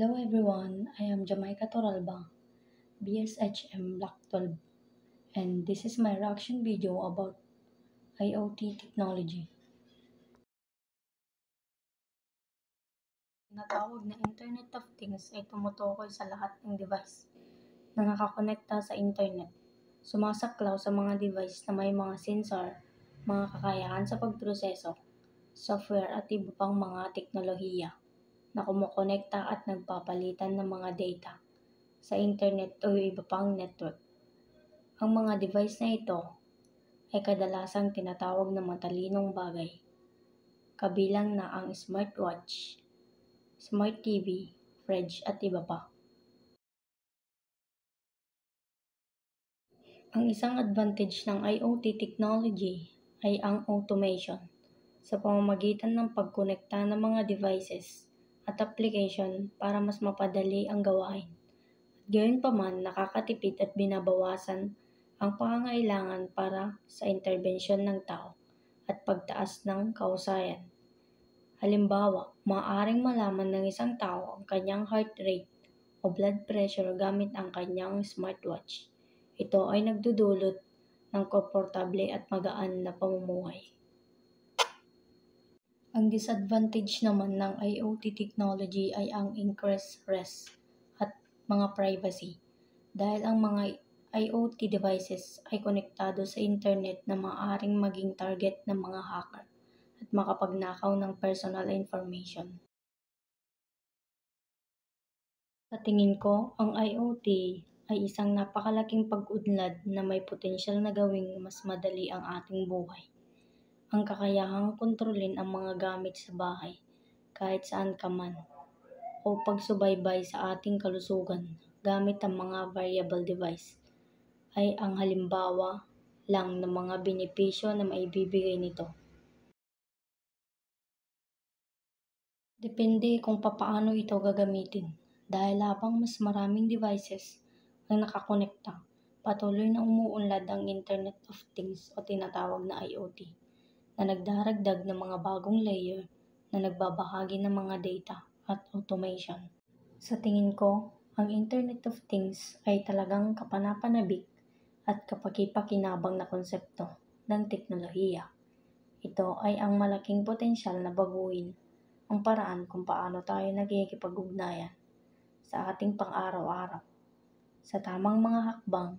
Hello everyone, I am Jamaica Toralba, BSHM Block 12, and this is my reaction video about IoT technology. Tinatawag na Internet of Things ay tumutukoy sa lahat ng device na nakakonekta sa internet. Sumasaklaw sa mga device na may mga sensor, mga kakayahan sa pagproseso, software at iba pang mga teknolohiya na kumukonekta at nagpapalitan ng mga data sa internet o iba pang network. Ang mga device na ito ay kadalasang tinatawag na matalinong bagay, kabilang na ang smartwatch, smart TV, fridge at iba pa. Ang isang advantage ng IoT technology ay ang automation sa pamamagitan ng pagkonekta ng mga devices at application para mas mapadali ang gawain. Gayunpaman, nakakatipid at binabawasan ang pangangailangan para sa interbensyon ng tao at pagtaas ng kahusayan. Halimbawa, maaaring malaman ng isang tao ang kanyang heart rate o blood pressure gamit ang kanyang smartwatch. Ito ay nagdudulot ng komportable at magaan na pamumuhay. Ang disadvantage naman ng IoT technology ay ang increased risk at mga privacy dahil ang mga IoT devices ay konektado sa internet na maaaring maging target ng mga hacker at makapagnakaw ng personal information. Sa tingin ko, ang IoT ay isang napakalaking pag-unlad na may potensyal na gawing mas madali ang ating buhay. Ang kakayahang kontrolin ang mga gamit sa bahay kahit saan ka man o pagsubaybay sa ating kalusugan gamit ang mga wearable device ay ang halimbawa lang ng mga benepisyo na maibibigay nito. Depende kung papaano ito gagamitin dahil habang mas maraming devices ang nakakonekta, patuloy na umuunlad ang Internet of Things o tinatawag na IoT na nagdaragdag ng mga bagong layer na nagbabahagi ng mga data at automation. Sa tingin ko, ang Internet of Things ay talagang kapanapanabik at kapaki-pakinabang na konsepto ng teknolohiya. Ito ay ang malaking potensyal na baguhin ang paraan kung paano tayo nagkikipag-ugnayan sa ating pang-araw-araw. Sa tamang mga hakbang,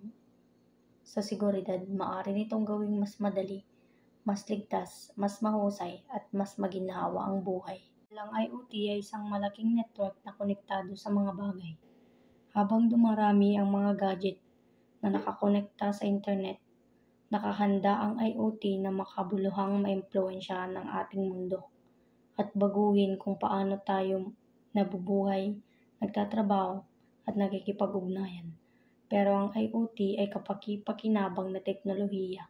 sa seguridad, maaari nitong gawing mas madali, mas ligtas, mas mahusay at mas maginhawa ang buhay. Ang IoT ay isang malaking network na konektado sa mga bagay. Habang dumarami ang mga gadget na nakakonekta sa internet, nakahanda ang IoT na makabuluhang maimpluwensyahan ng ating mundo at baguhin kung paano tayo nabubuhay, nagtatrabaho at nakikipag-ugnayan. Pero ang IoT ay kapaki-pakinabang na teknolohiya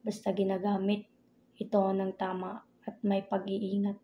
basta ginagamit ito ng tama at may pag-iingat.